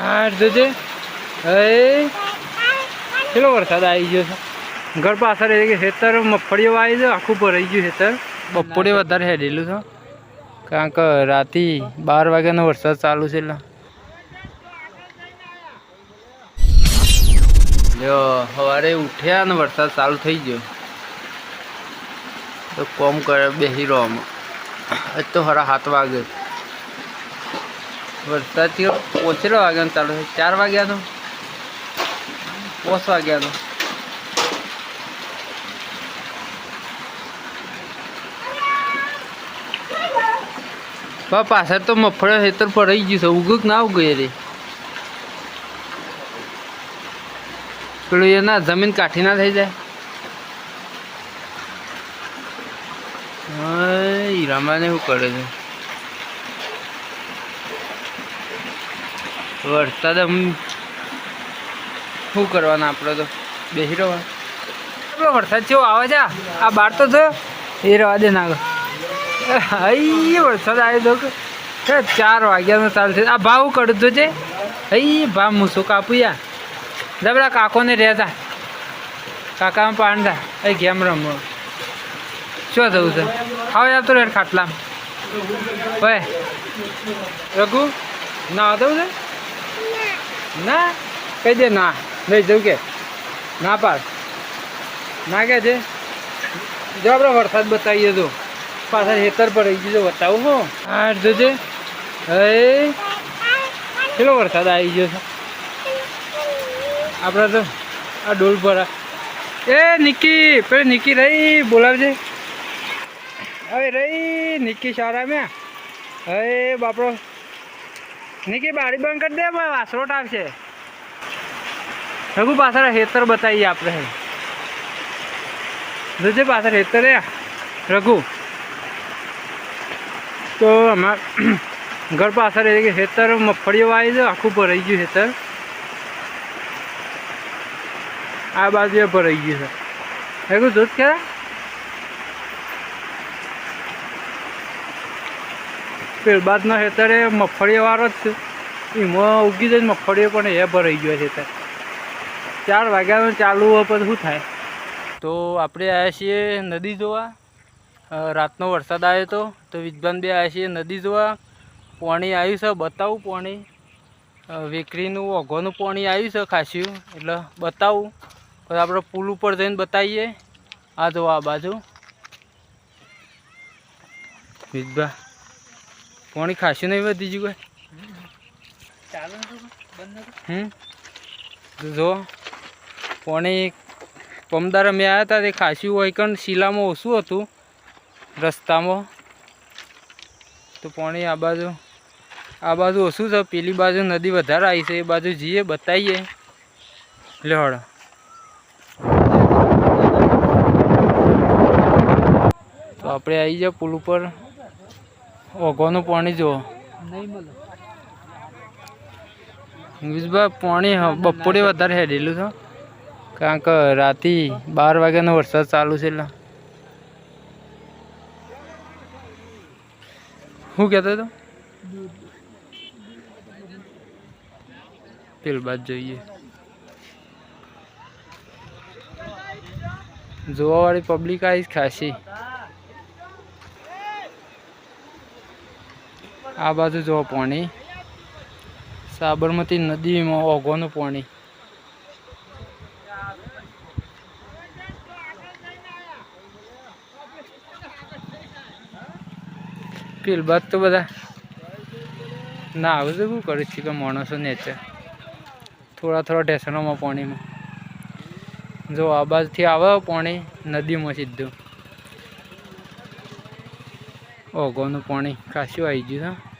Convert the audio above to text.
આ જોજે હે કેટલો વરસાદ આવી ગયો છે. ઘર પાછળ કે ખેતર મગફળીઓ આવી છે, આખું ભરાઈ ગયું ખેતર. બપોરે વધારે હેડેલું છે કારણ કે રાતે 12 વાગ્યાનો વરસાદ ચાલુ છે. એટલે જો સવારે ઉઠ્યા ને વરસાદ ચાલુ થઈ ગયો તો કોમ કરે બેસી રહો. આમાં આજ તો 7:30 વાગે વરસાદ થયો. ઓછેલા વાગ્યાનો ચાલુ છે, 4 વાગ્યાનો 5 વાગ્યાનો. પાછળ તો મગફળી ખેતર ભરાઈ ગયું છે. ઉગુક ના ઉગે રે પેલું એના જમીન કાઠી ના થઈ જાય. હીરામાને શું કરે છે વરસાદ. શું કરવાના આપણે તો બેસી રહેવાનું. વરસાદ કેવો આવે છે આ બાર તો છે એ રવા દે ના હઈ વરસાદ આવ્યો તો 4 વાગ્યાનો ચાલુ છે. આ ભાવ કડતો છે હઈ ભાવ મૂસો કાપું યાર. જબરા કાકોને રહેતા કાકામાં પાણ થા એ ગેમ રમવો. શું થયું છે હવે આવતો રેડ ખાટલામાં ભાઈ રઘુ ના આવતું છે ના કહી દે ના નહીં જવું કે ના પાડ ના કે છે. જો આપણે વરસાદ બતાવીએ તો પાછળ ખેતર પર રહી ગયું બતાવું હો. હા જોજે હે કેટલો વરસાદ આવી ગયો છે. આપણે તો આ ડોલ ભરા એ નિકી પેલી નિકી રહી બોલાવજે. હવે રહી નિકી સારા મેં હવે બાપરો નિકી બારી બંધ કરી દે વાસરોટ આવશે. રઘુ પાછળ ખેતર બતાવીએ આપણે. જોજે પાછળ ખેતર એ રઘુ તો અમાર ઘર પાછળ કે ખેતર મગફળીઓ આવી છે, આખું ભરાઈ ગયું ખેતર. આ બાજુ ભરાઈ ગયું છે. રઘુ જોત કે પેલ બાદના ખેતરે મગફળીઓ વાળો જ છે. એમાં ઉગી જાય મગફળીઓ પણ એ ભરાઈ ગયો ખેતર. 4 વાગ્યાનું ચાલુ હોય પછી શું થાય. તો આપણે આવ્યા છીએ નદી જોવા. રાતનો વરસાદ આવ્યો તો વિજ્ઞાન બે આવ્યા છીએ નદી જોવા. પાણી આવ્યું છે બતાવું. પાણી વેકરીનું ઓઘોનું પાણી આવ્યું છે ખાસ્યું એટલે બતાવું. પછી આપણે પુલ ઉપર જઈને બતાવીએ. આ જો આ બાજુ વિજભા પાણી ખાસ્યું નહીં વધી ગયું કોઈ. જો પાણી પમદાર અમે આવ્યા હતા તે ખાસ્યું હોય કારણ શિલામાં ઓછું હતું રસ્તામાં. તો પાણી આ બાજુ ઓછું છે. પેલી બાજુ નદી વધારે આવી છે એ બાજુ જઈએ બતાવીએ. લેવડ તો આપણે આવી જાય પુલ ઉપર. ઓઘોનું પાણી જુઓ વિજભા. પાણી બપોરે વધારે હેડેલું છે કારણ કે રાતે 12 વાગ્યાનો વરસાદ ચાલુ છે. એટલે શું કહેતો હતો પેલ બાદ જોઈએ. જોવાવાળી પબ્લિક આવી ખાસી. આ બાજુ જો પાણી સાબરમતી નદીમાં ઓઘોનું પાણી. પેલ બાદ તો બધા ના આવે તો શું કરે છે કે માણસો નેચર થોડા ઢેસણોમાં પાણીમાં. જો આ બાજુથી આવે પાણી નદીમાં સીધું. ઓઘોનું પાણી ખાસું આવી ગયું છે.